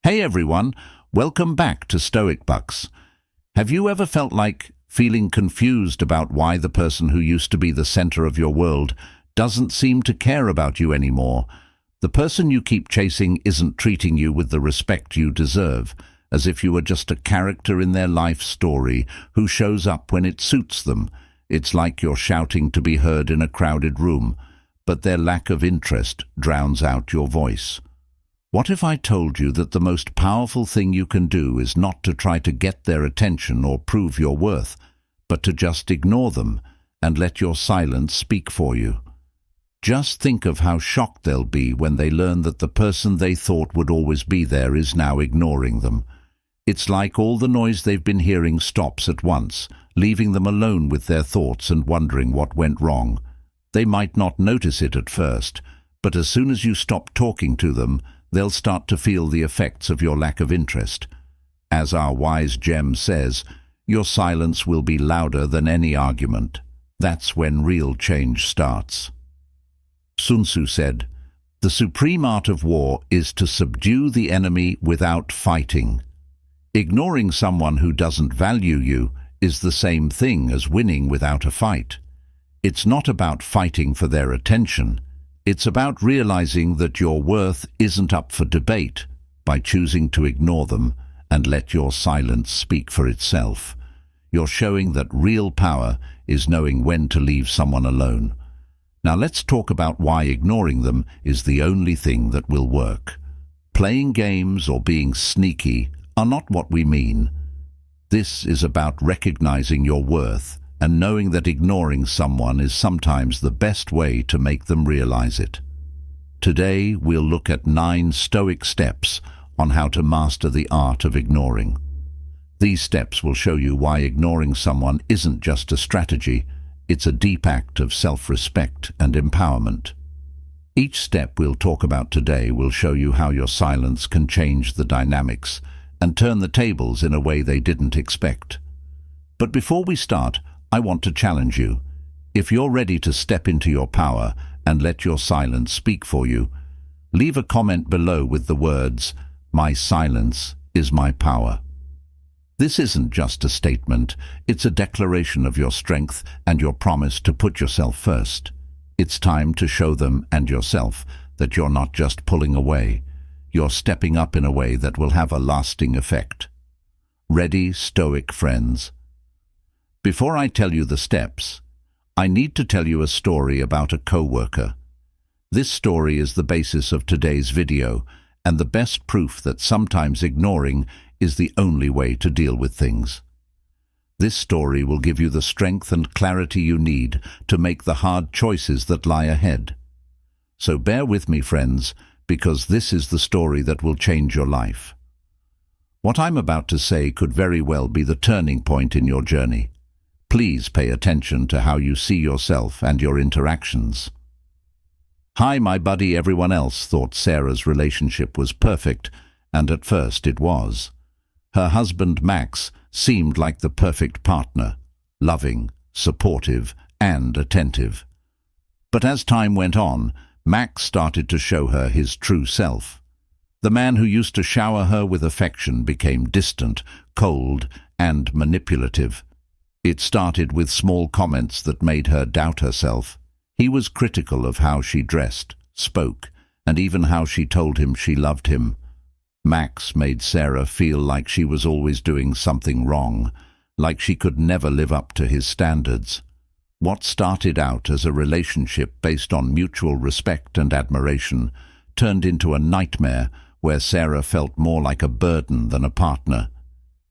Hey everyone, welcome back to Stoic Bux. Have you ever felt like feeling confused about why the person who used to be the center of your world doesn't seem to care about you anymore? The person you keep chasing isn't treating you with the respect you deserve, as if you were just a character in their life story who shows up when it suits them. It's like you're shouting to be heard in a crowded room, but their lack of interest drowns out your voice. What if I told you that the most powerful thing you can do is not to try to get their attention or prove your worth, but to just ignore them and let your silence speak for you? Just think of how shocked they'll be when they learn that the person they thought would always be there is now ignoring them. It's like all the noise they've been hearing stops at once, leaving them alone with their thoughts and wondering what went wrong. They might not notice it at first, but as soon as you stop talking to them, they'll start to feel the effects of your lack of interest. As our wise gem says, your silence will be louder than any argument. That's when real change starts. Sun Tzu said, "The supreme art of war is to subdue the enemy without fighting." Ignoring someone who doesn't value you is the same thing as winning without a fight. It's not about fighting for their attention. It's about realizing that your worth isn't up for debate by choosing to ignore them and let your silence speak for itself. You're showing that real power is knowing when to leave someone alone. Now let's talk about why ignoring them is the only thing that will work. Playing games or being sneaky are not what we mean. This is about recognizing your worth and knowing that ignoring someone is sometimes the best way to make them realize it. Today, we'll look at 9 Stoic steps on how to master the art of ignoring. These steps will show you why ignoring someone isn't just a strategy, it's a deep act of self-respect and empowerment. Each step we'll talk about today will show you how your silence can change the dynamics and turn the tables in a way they didn't expect. But before we start, I want to challenge you. If you're ready to step into your power and let your silence speak for you, leave a comment below with the words, "My silence is my power." This isn't just a statement, it's a declaration of your strength and your promise to put yourself first. It's time to show them and yourself that you're not just pulling away, you're stepping up in a way that will have a lasting effect. Ready, Stoic friends? Before I tell you the steps, I need to tell you a story about a co-worker. This story is the basis of today's video and the best proof that sometimes ignoring is the only way to deal with things. This story will give you the strength and clarity you need to make the hard choices that lie ahead. So bear with me, friends, because this is the story that will change your life. What I'm about to say could very well be the turning point in your journey. Please pay attention to how you see yourself and your interactions. Hi, my buddy. Everyone else thought Sarah's relationship was perfect, and at first it was. Her husband, Max, seemed like the perfect partner, loving, supportive, and attentive. But as time went on, Max started to show her his true self. The man who used to shower her with affection became distant, cold, and manipulative. It started with small comments that made her doubt herself. He was critical of how she dressed, spoke, and even how she told him she loved him. Max made Sarah feel like she was always doing something wrong, like she could never live up to his standards. What started out as a relationship based on mutual respect and admiration turned into a nightmare where Sarah felt more like a burden than a partner.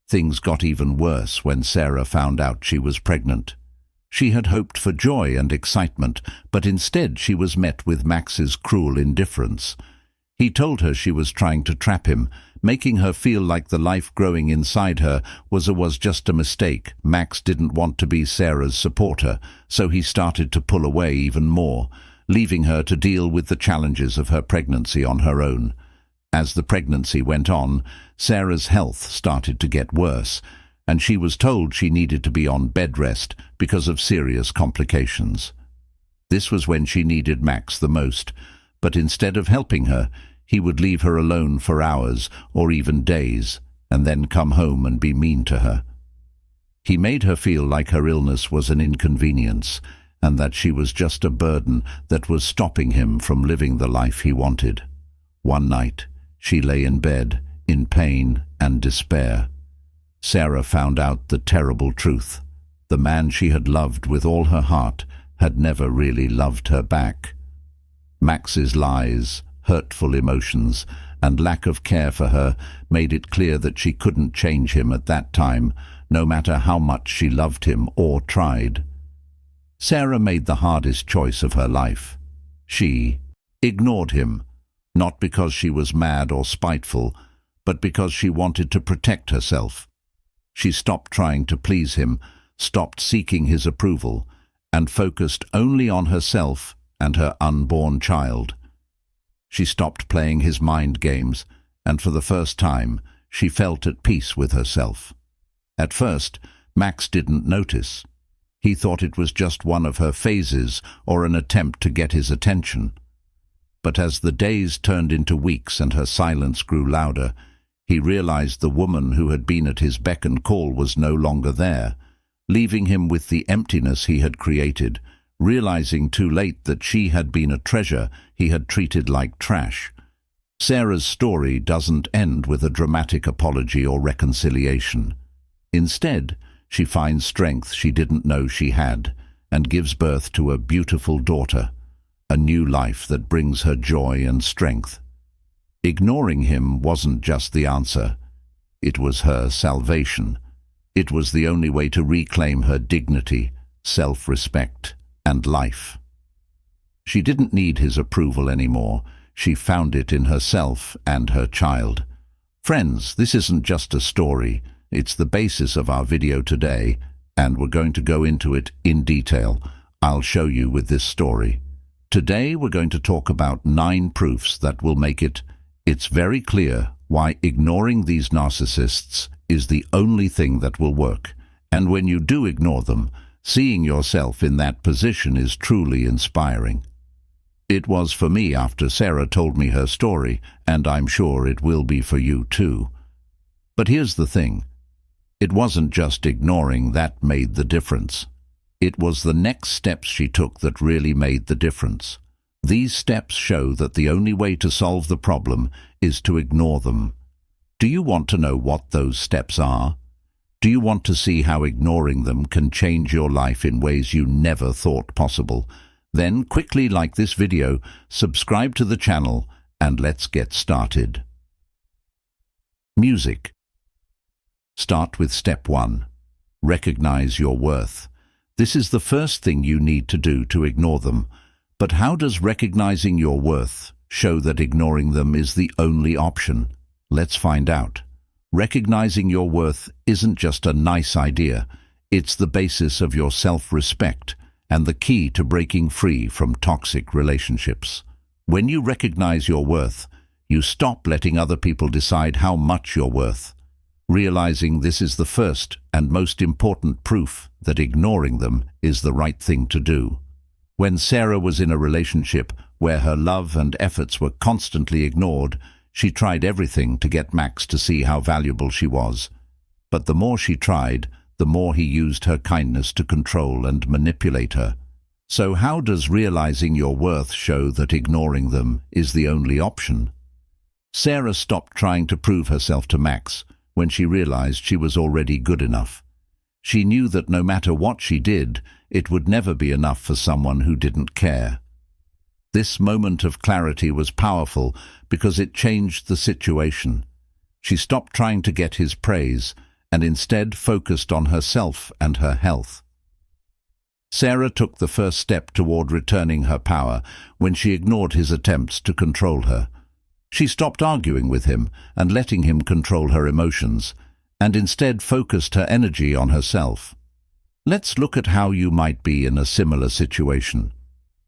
Things got even worse when Sarah found out she was pregnant. She had hoped for joy and excitement, but instead she was met with Max's cruel indifference. He told her she was trying to trap him, making her feel like the life growing inside her was just a mistake. Max didn't want to be Sarah's supporter, so he started to pull away even more, leaving her to deal with the challenges of her pregnancy on her own. As the pregnancy went on, Sarah's health started to get worse, and she was told she needed to be on bed rest because of serious complications. This was when she needed Max the most, but instead of helping her, He would leave her alone for hours or even days, and then come home and be mean to her. He made her feel like her illness was an inconvenience, and that she was just a burden that was stopping him from living the life he wanted. One night, she lay in bed, in pain and despair. Sarah found out the terrible truth. The man she had loved with all her heart had never really loved her back. Max's lies, hurtful emotions, and lack of care for her made it clear that she couldn't change him at that time, no matter how much she loved him or tried. Sarah made the hardest choice of her life. She ignored him, not because she was mad or spiteful, but because she wanted to protect herself. She stopped trying to please him, stopped seeking his approval, and focused only on herself and her unborn child. She stopped playing his mind games, and for the first time, she felt at peace with herself. At first, Max didn't notice. He thought it was just one of her phases or an attempt to get his attention. But as the days turned into weeks and her silence grew louder, he realized the woman who had been at his beck and call was no longer there, leaving him with the emptiness he had created, realizing too late that she had been a treasure he had treated like trash. Sarah's story doesn't end with a dramatic apology or reconciliation. Instead, she finds strength she didn't know she had, and gives birth to a beautiful daughter, a new life that brings her joy and strength. Ignoring him wasn't just the answer. It was her salvation. It was the only way to reclaim her dignity, self-respect, and life. She didn't need his approval anymore. She found it in herself and her child. Friends, this isn't just a story. It's the basis of our video today, and we're going to go into it in detail. I'll show you with this story. Today we're going to talk about 9 proofs that will make it's very clear why ignoring these narcissists is the only thing that will work. And when you do ignore them, seeing yourself in that position is truly inspiring. It was for me after Sarah told me her story, and I'm sure it will be for you too. But here's the thing. It wasn't just ignoring that made the difference. It was the next steps she took that really made the difference. These steps show that the only way to solve the problem is to ignore them. Do you want to know what those steps are? Do you want to see how ignoring them can change your life in ways you never thought possible? Then quickly like this video, subscribe to the channel, and let's get started. Music. Start with step 1. Recognize your worth. This is the first thing you need to do to ignore them. But how does recognizing your worth show that ignoring them is the only option? Let's find out. Recognizing your worth isn't just a nice idea. It's the basis of your self-respect and the key to breaking free from toxic relationships. When you recognize your worth, you stop letting other people decide how much you're worth. Realizing this is the first and most important proof that ignoring them is the right thing to do. When Sarah was in a relationship where her love and efforts were constantly ignored, she tried everything to get Max to see how valuable she was. But the more she tried, the more he used her kindness to control and manipulate her. So how does realizing your worth show that ignoring them is the only option? Sarah stopped trying to prove herself to Max when she realized she was already good enough. She knew that no matter what she did, it would never be enough for someone who didn't care. This moment of clarity was powerful because it changed the situation. She stopped trying to get his praise and instead focused on herself and her health. Sarah took the first step toward returning her power when she ignored his attempts to control her. She stopped arguing with him and letting him control her emotions, and instead focused her energy on herself. Let's look at how you might be in a similar situation.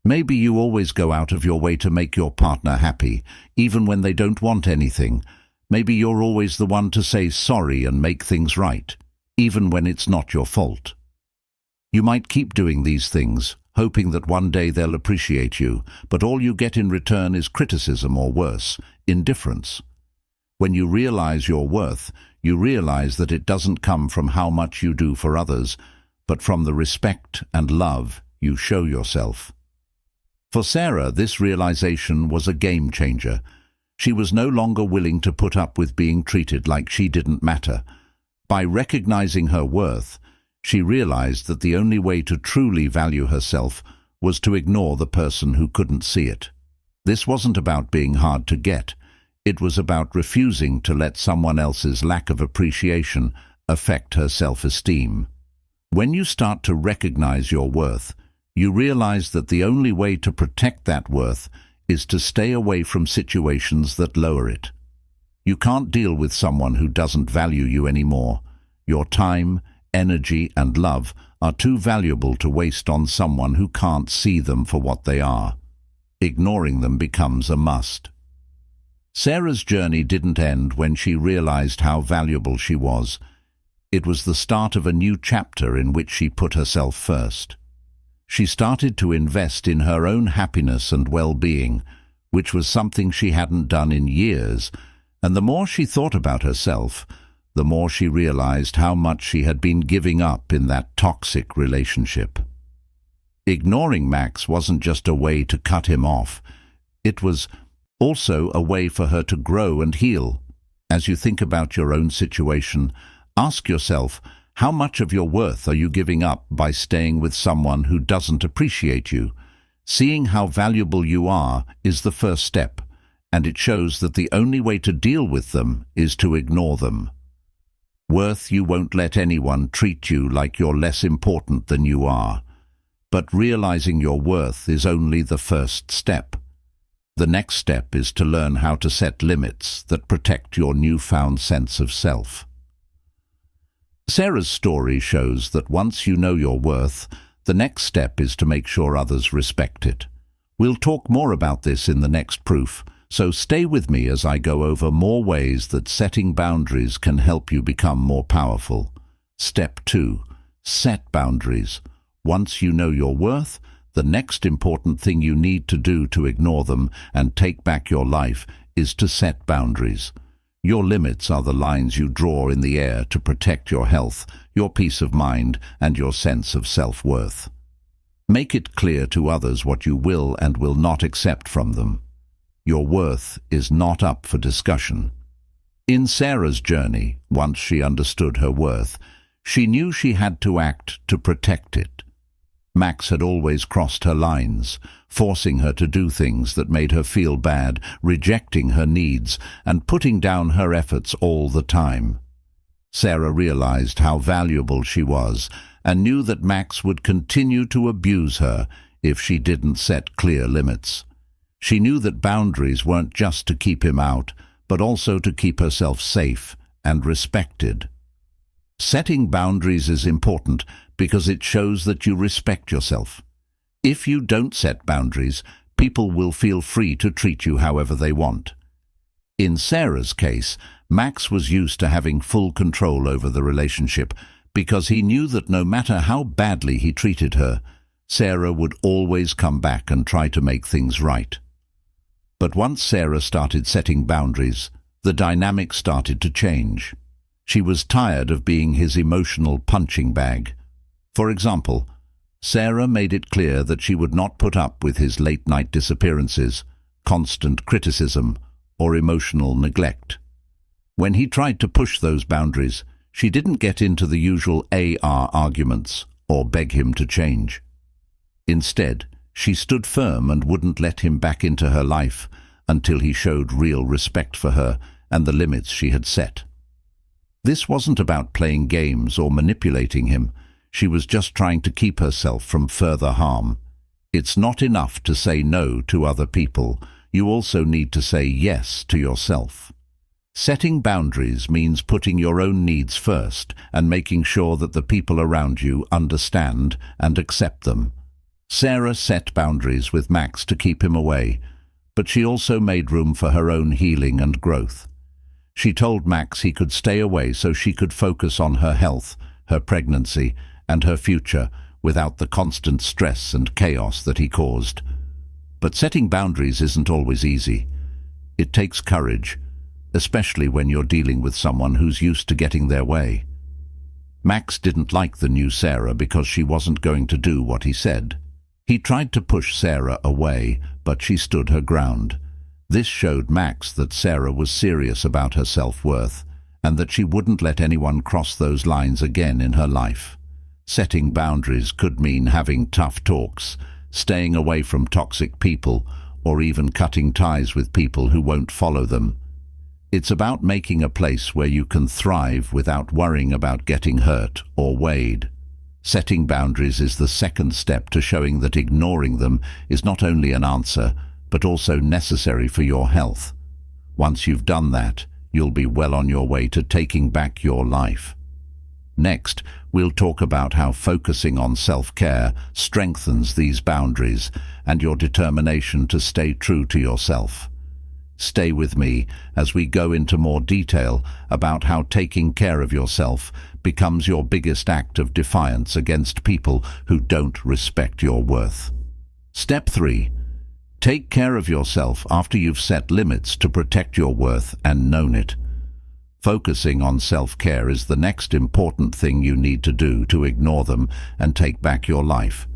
Maybe you always go out of your way to make your partner happy, even when they don't want anything. Maybe you're always the one to say sorry and make things right, even when it's not your fault. You might keep doing these things, hoping that one day they'll appreciate you, but all you get in return is criticism or worse, indifference. When you realize your worth, you realize that it doesn't come from how much you do for others, but from the respect and love you show yourself. For Sarah, this realization was a game changer. She was no longer willing to put up with being treated like she didn't matter. By recognizing her worth, she realized that the only way to truly value herself was to ignore the person who couldn't see it. This wasn't about being hard to get. It was about refusing to let someone else's lack of appreciation affect her self-esteem. When you start to recognize your worth, you realize that the only way to protect that worth is to stay away from situations that lower it. You can't deal with someone who doesn't value you anymore. Your time, energy, and love are too valuable to waste on someone who can't see them for what they are. Ignoring them becomes a must. Sarah's journey didn't end when she realized how valuable she was. It was the start of a new chapter in which she put herself first. She started to invest in her own happiness and well-being, which was something she hadn't done in years, and the more she thought about herself, the more she realized how much she had been giving up in that toxic relationship. Ignoring Max wasn't just a way to cut him off. It was also a way for her to grow and heal. As you think about your own situation, ask yourself, how much of your worth are you giving up by staying with someone who doesn't appreciate you? Seeing how valuable you are is the first step, and it shows that the only way to deal with them is to ignore them. Worth, you won't let anyone treat you like you're less important than you are. But realizing your worth is only the first step. The next step is to learn how to set limits that protect your newfound sense of self. Sarah's story shows that once you know your worth, the next step is to make sure others respect it. We'll talk more about this in the next proof, so stay with me as I go over more ways that setting boundaries can help you become more powerful. Step 2. Set boundaries. Once you know your worth, the next important thing you need to do to ignore them and take back your life is to set boundaries. Your limits are the lines you draw in the air to protect your health, your peace of mind, and your sense of self-worth. Make it clear to others what you will and will not accept from them. Your worth is not up for discussion. In Sarah's journey, once she understood her worth, she knew she had to act to protect it. Max had always crossed her lines, forcing her to do things that made her feel bad, rejecting her needs, and putting down her efforts all the time. Sarah realized how valuable she was and knew that Max would continue to abuse her if she didn't set clear limits. She knew that boundaries weren't just to keep him out, but also to keep herself safe and respected. Setting boundaries is important because it shows that you respect yourself. If you don't set boundaries, people will feel free to treat you however they want. In Sarah's case, Max was used to having full control over the relationship because he knew that no matter how badly he treated her, Sarah would always come back and try to make things right. But once Sarah started setting boundaries, the dynamic started to change. She was tired of being his emotional punching bag. For example, Sarah made it clear that she would not put up with his late-night disappearances, constant criticism, or emotional neglect. When he tried to push those boundaries, she didn't get into the usual AR arguments or beg him to change. Instead, she stood firm and wouldn't let him back into her life until he showed real respect for her and the limits she had set. This wasn't about playing games or manipulating him. She was just trying to keep herself from further harm. It's not enough to say no to other people. You also need to say yes to yourself. Setting boundaries means putting your own needs first and making sure that the people around you understand and accept them. Sarah set boundaries with Max to keep him away, but she also made room for her own healing and growth. She told Max he could stay away so she could focus on her health, her pregnancy, and her future without the constant stress and chaos that he caused. But setting boundaries isn't always easy. It takes courage, especially when you're dealing with someone who's used to getting their way. Max didn't like the new Sarah because she wasn't going to do what he said. He tried to push Sarah away, but she stood her ground. This showed Max that Sarah was serious about her self-worth, and that she wouldn't let anyone cross those lines again in her life. Setting boundaries could mean having tough talks, staying away from toxic people, or even cutting ties with people who won't follow them. It's about making a place where you can thrive without worrying about getting hurt or weighed. Setting boundaries is the second step to showing that ignoring them is not only an answer, but also necessary for your health. Once you've done that, you'll be well on your way to taking back your life. Next, we'll talk about how focusing on self-care strengthens these boundaries and your determination to stay true to yourself. Stay with me as we go into more detail about how taking care of yourself becomes your biggest act of defiance against people who don't respect your worth. Step 3. Take care of yourself after you've set limits to protect your worth and known it. Focusing on self-care is the next important thing you need to do to ignore them and take back your life.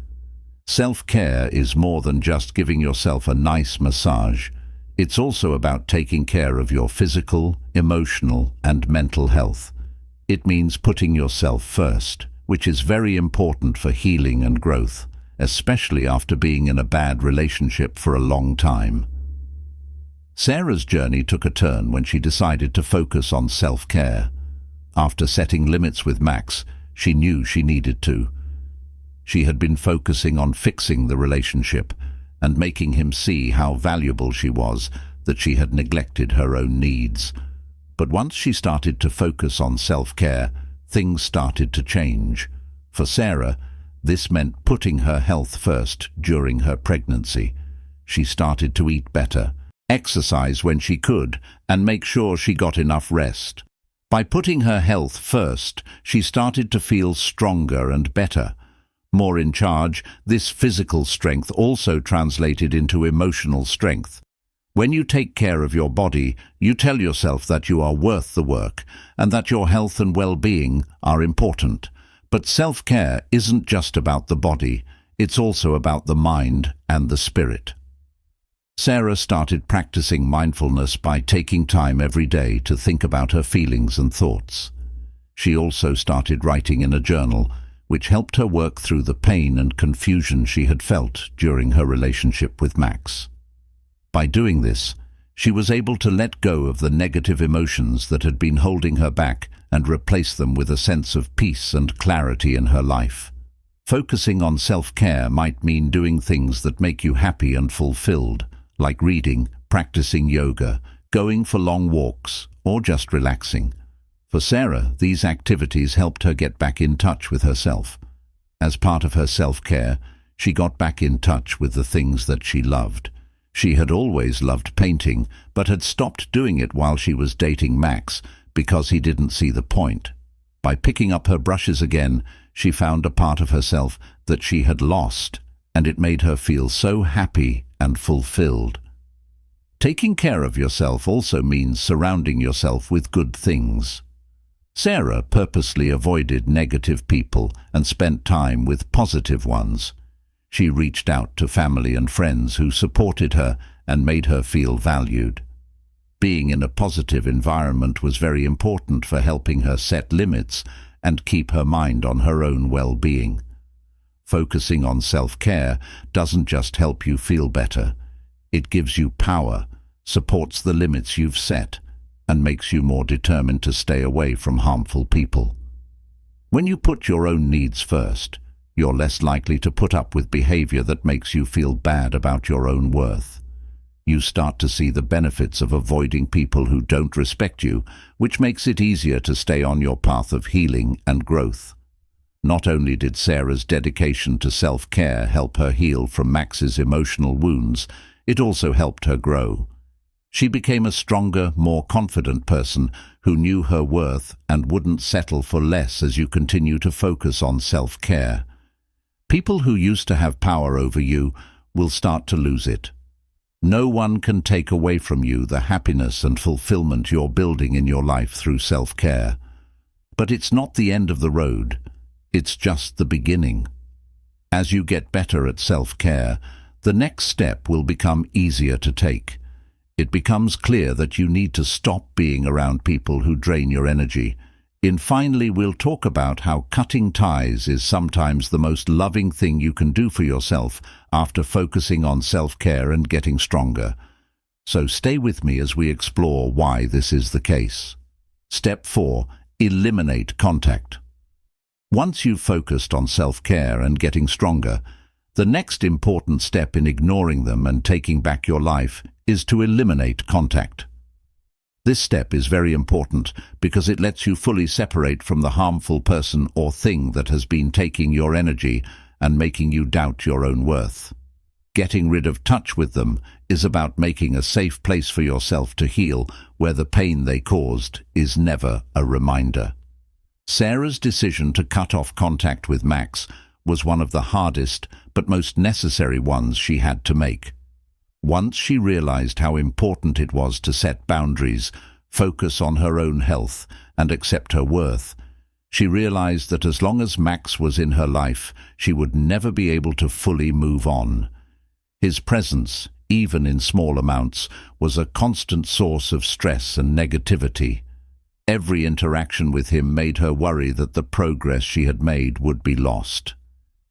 Self-care is more than just giving yourself a nice massage. It's also about taking care of your physical, emotional, and mental health. It means putting yourself first, which is very important for healing and growth, especially after being in a bad relationship for a long time. Sarah's journey took a turn when she decided to focus on self-care. After setting limits with Max, she knew she needed to. She had been focusing on fixing the relationship and making him see how valuable she was, that she had neglected her own needs. But once she started to focus on self-care, things started to change. For Sarah, this meant putting her health first during her pregnancy. She started to eat better, exercise when she could, and make sure she got enough rest. By putting her health first, she started to feel stronger and better. More in charge, this physical strength also translated into emotional strength. When you take care of your body, you tell yourself that you are worth the work and that your health and well-being are important. But self-care isn't just about the body, it's also about the mind and the spirit. Sarah started practicing mindfulness by taking time every day to think about her feelings and thoughts. She also started writing in a journal, which helped her work through the pain and confusion she had felt during her relationship with Max. By doing this, she was able to let go of the negative emotions that had been holding her back and replace them with a sense of peace and clarity in her life. Focusing on self-care might mean doing things that make you happy and fulfilled, like reading, practicing yoga, going for long walks, or just relaxing. For Sarah, these activities helped her get back in touch with herself. As part of her self-care, she got back in touch with the things that she loved. She had always loved painting, but had stopped doing it while she was dating Max because he didn't see the point. By picking up her brushes again, she found a part of herself that she had lost, and it made her feel so happy and fulfilled. Taking care of yourself also means surrounding yourself with good things. Sarah purposely avoided negative people and spent time with positive ones. She reached out to family and friends who supported her and made her feel valued. Being in a positive environment was very important for helping her set limits and keep her mind on her own well-being. Focusing on self-care doesn't just help you feel better. It gives you power, supports the limits you've set, and makes you more determined to stay away from harmful people. When you put your own needs first, you're less likely to put up with behavior that makes you feel bad about your own worth. You start to see the benefits of avoiding people who don't respect you, which makes it easier to stay on your path of healing and growth. Not only did Sarah's dedication to self-care help her heal from Max's emotional wounds, it also helped her grow. She became a stronger, more confident person who knew her worth and wouldn't settle for less as you continue to focus on self-care. People who used to have power over you will start to lose it. No one can take away from you the happiness and fulfillment you're building in your life through self-care. But it's not the end of the road. It's just the beginning. As you get better at self-care, the next step will become easier to take. It becomes clear that you need to stop being around people who drain your energy. Finally, we'll talk about how cutting ties is sometimes the most loving thing you can do for yourself after focusing on self-care and getting stronger. So stay with me as we explore why this is the case. Step 4. Eliminate contact. Once you've focused on self-care and getting stronger, the next important step in ignoring them and taking back your life is to eliminate contact. This step is very important because it lets you fully separate from the harmful person or thing that has been taking your energy and making you doubt your own worth. Getting rid of touch with them is about making a safe place for yourself to heal where the pain they caused is never a reminder. Sarah's decision to cut off contact with Max was one of the hardest but most necessary ones she had to make. Once she realized how important it was to set boundaries, focus on her own health, and accept her worth, she realized that as long as Max was in her life, she would never be able to fully move on. His presence, even in small amounts, was a constant source of stress and negativity. Every interaction with him made her worry that the progress she had made would be lost.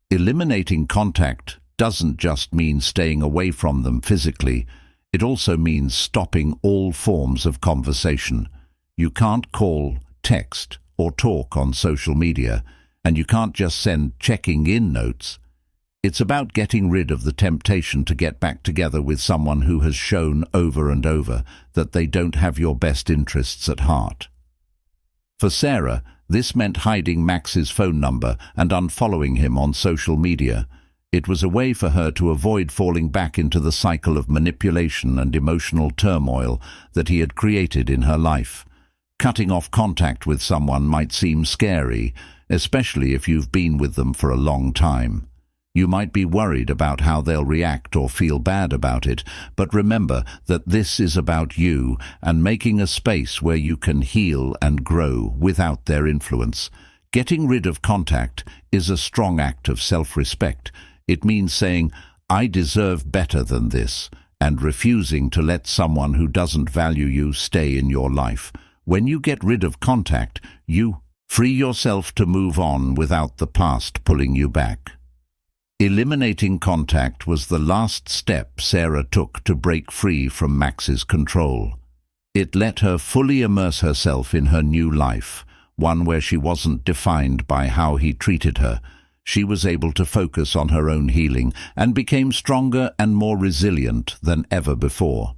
Eliminating contact doesn't just mean staying away from them physically, it also means stopping all forms of conversation. You can't call, text, or talk on social media, and you can't just send checking-in notes. It's about getting rid of the temptation to get back together with someone who has shown over and over that they don't have your best interests at heart. For Sarah, this meant hiding Max's phone number and unfollowing him on social media. It was a way for her to avoid falling back into the cycle of manipulation and emotional turmoil that he had created in her life. Cutting off contact with someone might seem scary, especially if you've been with them for a long time. You might be worried about how they'll react or feel bad about it, but remember that this is about you and making a space where you can heal and grow without their influence. Getting rid of contact is a strong act of self-respect. It means saying, "I deserve better than this," and refusing to let someone who doesn't value you stay in your life. When you get rid of contact, you free yourself to move on without the past pulling you back. Eliminating contact was the last step Sarah took to break free from Max's control. It let her fully immerse herself in her new life, one where she wasn't defined by how he treated her. She was able to focus on her own healing and became stronger and more resilient than ever before.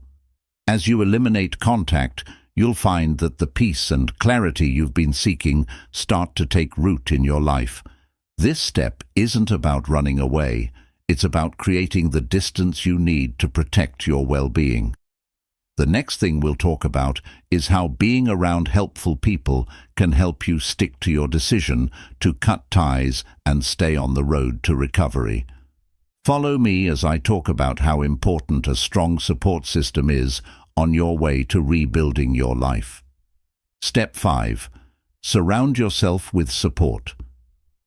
As you eliminate contact, you'll find that the peace and clarity you've been seeking start to take root in your life. This step isn't about running away, it's about creating the distance you need to protect your well-being. The next thing we'll talk about is how being around helpful people can help you stick to your decision to cut ties and stay on the road to recovery. Follow me as I talk about how important a strong support system is on your way to rebuilding your life. Step 5. Surround yourself with support.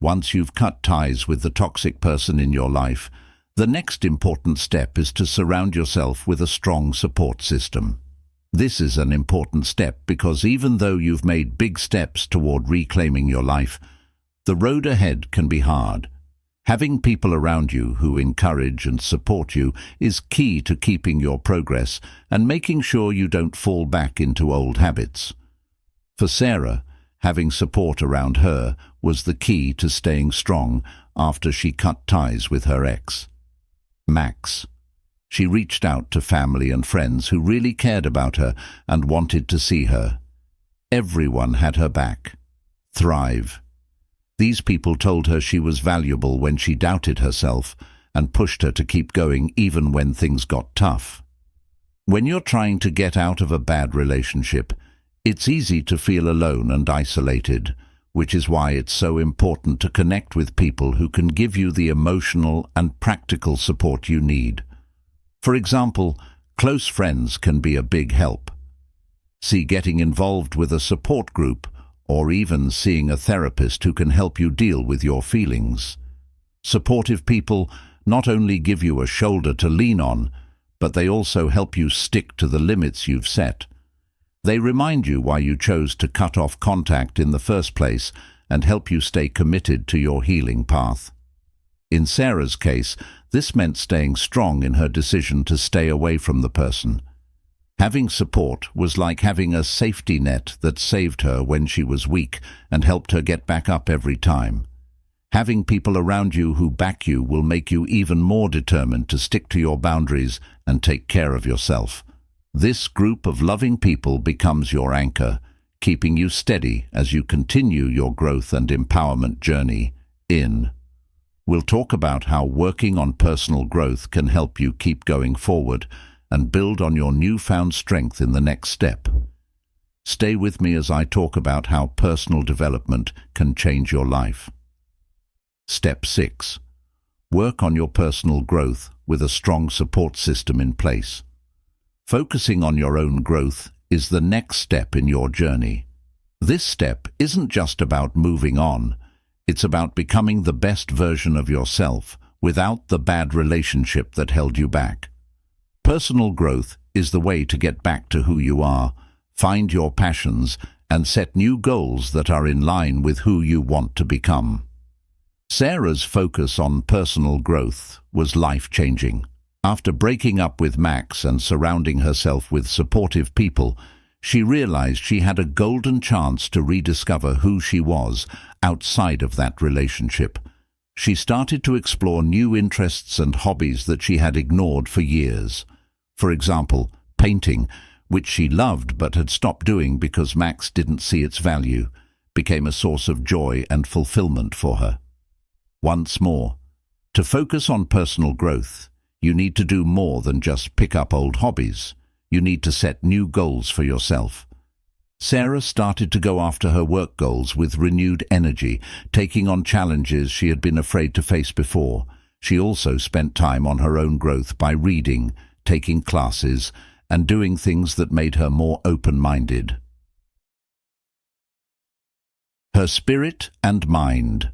Once you've cut ties with the toxic person in your life, the next important step is to surround yourself with a strong support system. This is an important step because even though you've made big steps toward reclaiming your life, the road ahead can be hard. Having people around you who encourage and support you is key to keeping your progress and making sure you don't fall back into old habits. For Sarah, having support around her was the key to staying strong after she cut ties with her ex. Max. She reached out to family and friends who really cared about her and wanted to see her. Everyone had her back. Thrive. These people told her she was valuable when she doubted herself and pushed her to keep going even when things got tough. When you're trying to get out of a bad relationship, it's easy to feel alone and isolated. which is why it's so important to connect with people who can give you the emotional and practical support you need. For example, close friends can be a big help. See getting involved with a support group or even seeing a therapist who can help you deal with your feelings. Supportive people not only give you a shoulder to lean on, but they also help you stick to the limits you've set. They remind you why you chose to cut off contact in the first place and help you stay committed to your healing path. In Sarah's case, this meant staying strong in her decision to stay away from the person. Having support was like having a safety net that saved her when she was weak and helped her get back up every time. Having people around you who back you will make you even more determined to stick to your boundaries and take care of yourself. This group of loving people becomes your anchor, keeping you steady as you continue your growth and empowerment journey. We'll talk about how working on personal growth can help you keep going forward and build on your newfound strength in the next step. Stay with me as I talk about how personal development can change your life. Step 6. Work on your personal growth with a strong support system in place. Focusing on your own growth is the next step in your journey. This step isn't just about moving on, it's about becoming the best version of yourself without the bad relationship that held you back. Personal growth is the way to get back to who you are, find your passions, and set new goals that are in line with who you want to become. Sarah's focus on personal growth was life-changing. After breaking up with Max and surrounding herself with supportive people, she realized she had a golden chance to rediscover who she was outside of that relationship. She started to explore new interests and hobbies that she had ignored for years. For example, painting, which she loved but had stopped doing because Max didn't see its value, became a source of joy and fulfillment for her. Once more, to focus on personal growth, you need to do more than just pick up old hobbies. You need to set new goals for yourself. Sarah started to go after her work goals with renewed energy, taking on challenges she had been afraid to face before. She also spent time on her own growth by reading, taking classes, and doing things that made her more open-minded. Her spirit and mind.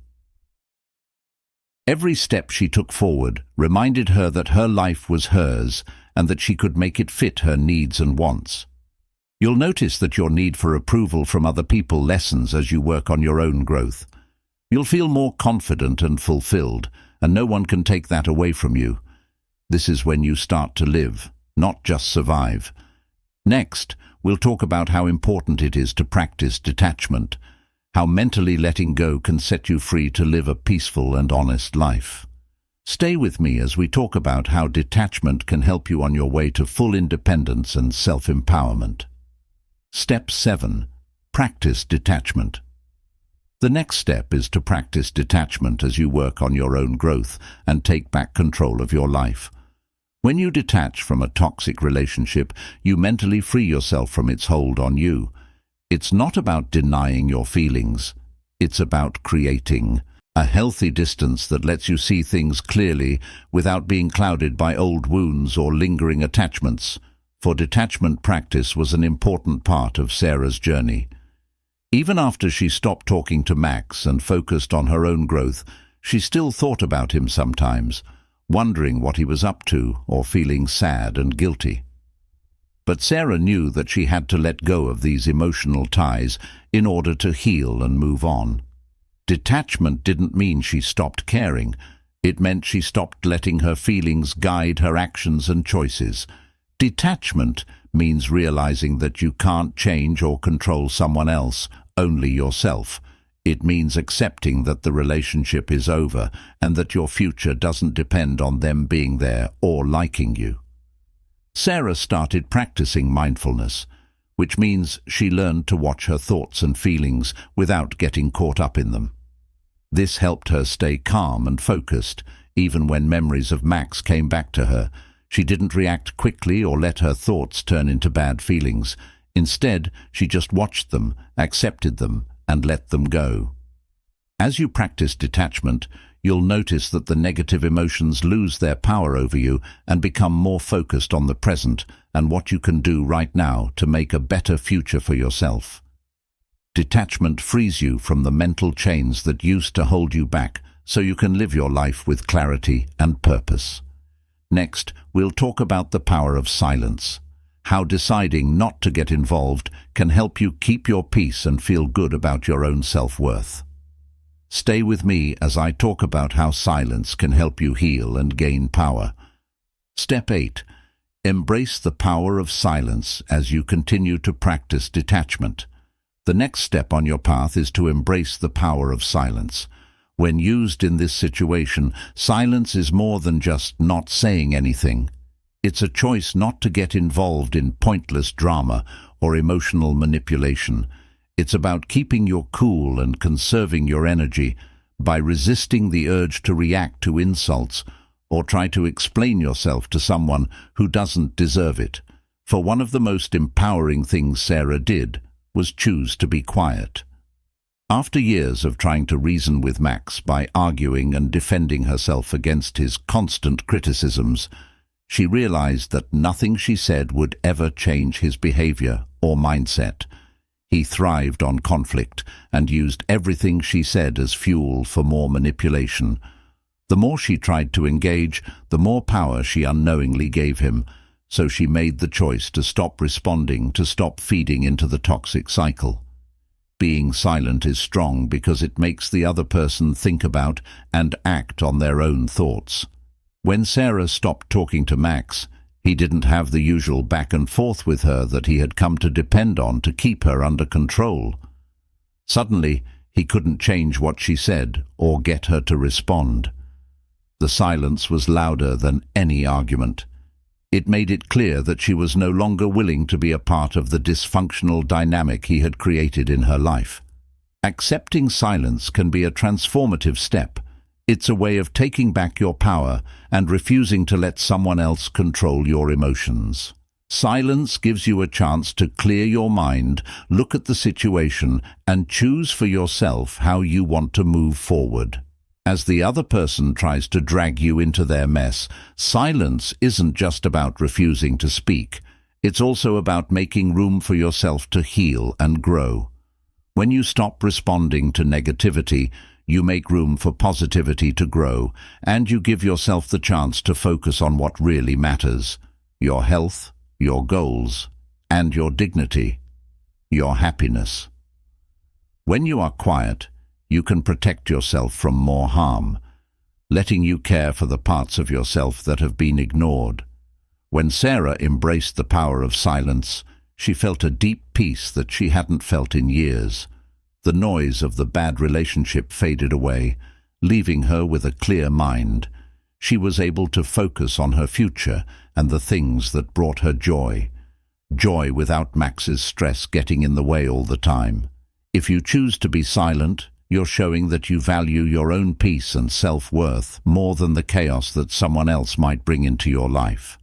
Every step she took forward reminded her that her life was hers and that she could make it fit her needs and wants. You'll notice that your need for approval from other people lessens as you work on your own growth. You'll feel more confident and fulfilled, and no one can take that away from you. This is when you start to live, not just survive. Next, we'll talk about how important it is to practice detachment, how mentally letting go can set you free to live a peaceful and honest life. Stay with me as we talk about how detachment can help you on your way to full independence and self-empowerment. Step 7. Practice detachment. The next step is to practice detachment as you work on your own growth and take back control of your life. When you detach from a toxic relationship, you mentally free yourself from its hold on you. It's not about denying your feelings. It's about creating a healthy distance that lets you see things clearly without being clouded by old wounds or lingering attachments. For detachment practice was an important part of Sarah's journey. Even after she stopped talking to Max and focused on her own growth, she still thought about him sometimes, wondering what he was up to or feeling sad and guilty. But Sarah knew that she had to let go of these emotional ties in order to heal and move on. Detachment didn't mean she stopped caring. It meant she stopped letting her feelings guide her actions and choices. Detachment means realizing that you can't change or control someone else, only yourself. It means accepting that the relationship is over and that your future doesn't depend on them being there or liking you. Sarah started practicing mindfulness, which means she learned to watch her thoughts and feelings without getting caught up in them. This helped her stay calm and focused, even when memories of Max came back to her. She didn't react quickly or let her thoughts turn into bad feelings. Instead, she just watched them, accepted them, and let them go. As you practice detachment, you'll notice that the negative emotions lose their power over you and become more focused on the present and what you can do right now to make a better future for yourself. Detachment frees you from the mental chains that used to hold you back, so you can live your life with clarity and purpose. Next, we'll talk about the power of silence. How deciding not to get involved can help you keep your peace and feel good about your own self-worth. Stay with me as I talk about how silence can help you heal and gain power. Step 8. Embrace the power of silence as you continue to practice detachment. The next step on your path is to embrace the power of silence. When used in this situation, silence is more than just not saying anything. It's a choice not to get involved in pointless drama or emotional manipulation. It's about keeping your cool and conserving your energy by resisting the urge to react to insults or try to explain yourself to someone who doesn't deserve it. For one of the most empowering things Sarah did was choose to be quiet. After years of trying to reason with Max by arguing and defending herself against his constant criticisms, she realized that nothing she said would ever change his behavior or mindset. He thrived on conflict and used everything she said as fuel for more manipulation. The more she tried to engage, the more power she unknowingly gave him, so she made the choice to stop responding, to stop feeding into the toxic cycle. Being silent is strong because it makes the other person think about and act on their own thoughts. When Sarah stopped talking to Max, he didn't have the usual back and forth with her that he had come to depend on to keep her under control. Suddenly, he couldn't change what she said or get her to respond. The silence was louder than any argument. It made it clear that she was no longer willing to be a part of the dysfunctional dynamic he had created in her life. Accepting silence can be a transformative step. It's a way of taking back your power and refusing to let someone else control your emotions. Silence gives you a chance to clear your mind, look at the situation, and choose for yourself how you want to move forward. As the other person tries to drag you into their mess, silence isn't just about refusing to speak. It's also about making room for yourself to heal and grow. When you stop responding to negativity, you make room for positivity to grow, and you give yourself the chance to focus on what really matters: your health, your goals, and your dignity, your happiness. When you are quiet, you can protect yourself from more harm, letting you care for the parts of yourself that have been ignored. When Sarah embraced the power of silence, she felt a deep peace that she hadn't felt in years. The noise of the bad relationship faded away, leaving her with a clear mind. She was able to focus on her future and the things that brought her joy. Joy without Max's stress getting in the way all the time. If you choose to be silent, you're showing that you value your own peace and self-worth more than the chaos that someone else might bring into your life.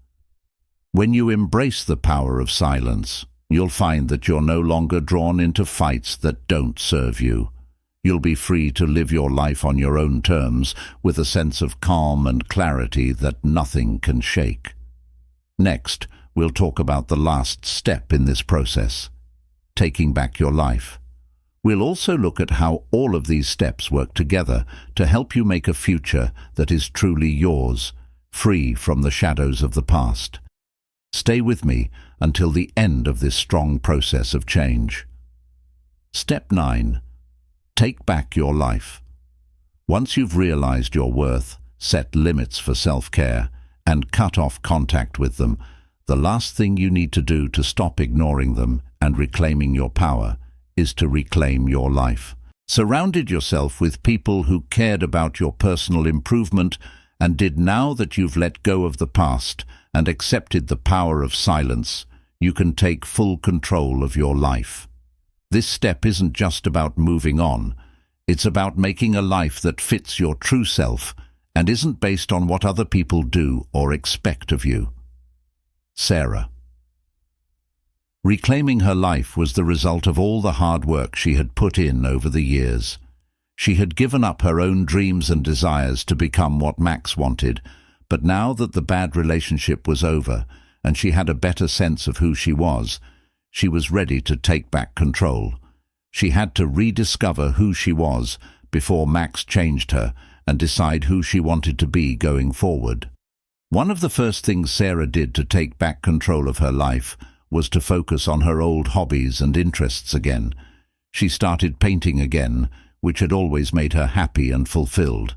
When you embrace the power of silence, you'll find that you're no longer drawn into fights that don't serve you. You'll be free to live your life on your own terms with a sense of calm and clarity that nothing can shake. Next, we'll talk about the last step in this process: taking back your life. We'll also look at how all of these steps work together to help you make a future that is truly yours, free from the shadows of the past. Stay with me until the end of this strong process of change. Step 9. Take back your life. Once you've realized your worth, set limits for self-care, and cut off contact with them, the last thing you need to do to stop ignoring them and reclaiming your power is to reclaim your life. Surrounded yourself with people who cared about your personal improvement and did. Now that you've let go of the past and accepted the power of silence, you can take full control of your life. This step isn't just about moving on. It's about making a life that fits your true self and isn't based on what other people do or expect of you. Sarah. Reclaiming her life was the result of all the hard work she had put in over the years. She had given up her own dreams and desires to become what Max wanted, but now that the bad relationship was over and she had a better sense of who she was ready to take back control. She had to rediscover who she was before Max changed her and decide who she wanted to be going forward. One of the first things Sarah did to take back control of her life was to focus on her old hobbies and interests again. She started painting again, which had always made her happy and fulfilled.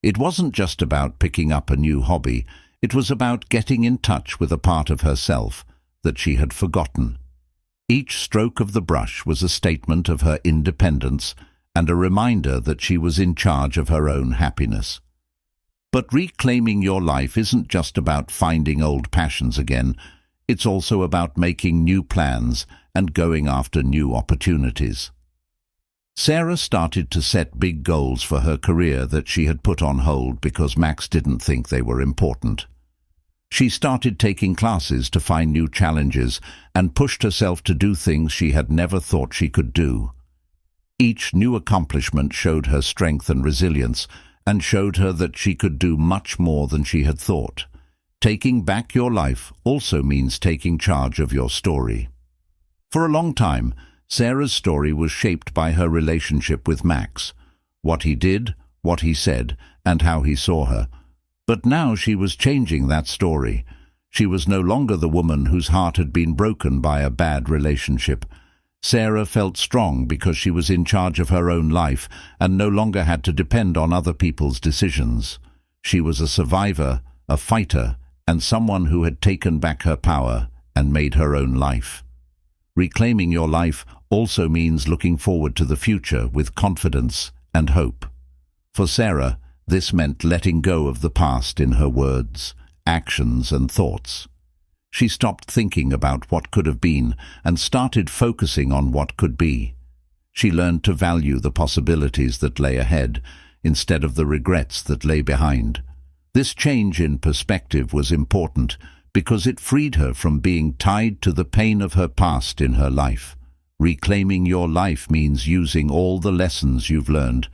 It wasn't just about picking up a new hobby, it was about getting in touch with a part of herself that she had forgotten. Each stroke of the brush was a statement of her independence and a reminder that she was in charge of her own happiness. But reclaiming your life isn't just about finding old passions again, it's also about making new plans and going after new opportunities. Sarah started to set big goals for her career that she had put on hold because Max didn't think they were important. She started taking classes to find new challenges and pushed herself to do things she had never thought she could do. Each new accomplishment showed her strength and resilience and showed her that she could do much more than she had thought. Taking back your life also means taking charge of your story. For a long time, Sarah's story was shaped by her relationship with Max, what he did, what he said, and how he saw her. But now she was changing that story. She was no longer the woman whose heart had been broken by a bad relationship. Sarah felt strong because she was in charge of her own life and no longer had to depend on other people's decisions. She was a survivor, a fighter, and someone who had taken back her power and made her own life. Reclaiming your life also means looking forward to the future with confidence and hope. For Sarah, this meant letting go of the past in her words, actions, and thoughts. She stopped thinking about what could have been and started focusing on what could be. She learned to value the possibilities that lay ahead instead of the regrets that lay behind. This change in perspective was important because it freed her from being tied to the pain of her past in her life. Reclaiming your life means using all the lessons you've learned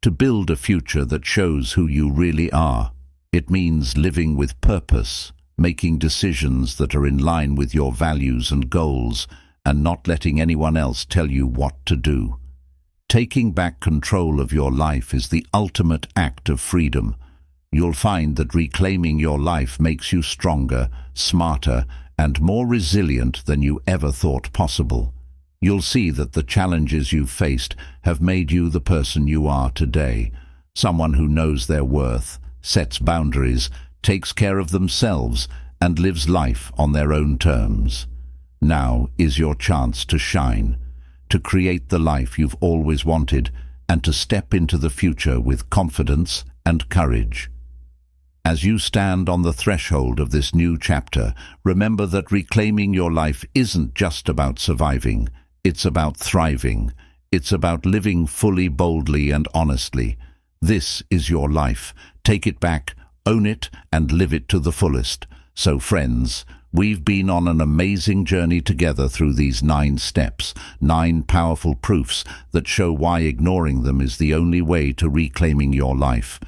to build a future that shows who you really are. It means living with purpose, making decisions that are in line with your values and goals, and not letting anyone else tell you what to do. Taking back control of your life is the ultimate act of freedom. You'll find that reclaiming your life makes you stronger, smarter, and more resilient than you ever thought possible. You'll see that the challenges you've faced have made you the person you are today, someone who knows their worth, sets boundaries, takes care of themselves, and lives life on their own terms. Now is your chance to shine, to create the life you've always wanted, and to step into the future with confidence and courage. As you stand on the threshold of this new chapter, remember that reclaiming your life isn't just about surviving, it's about thriving. It's about living fully, boldly, and honestly. This is your life. Take it back, own it, and live it to the fullest. So friends, we've been on an amazing journey together through these 9 steps, 9 powerful proofs that show why ignoring them is the only way to reclaiming your life.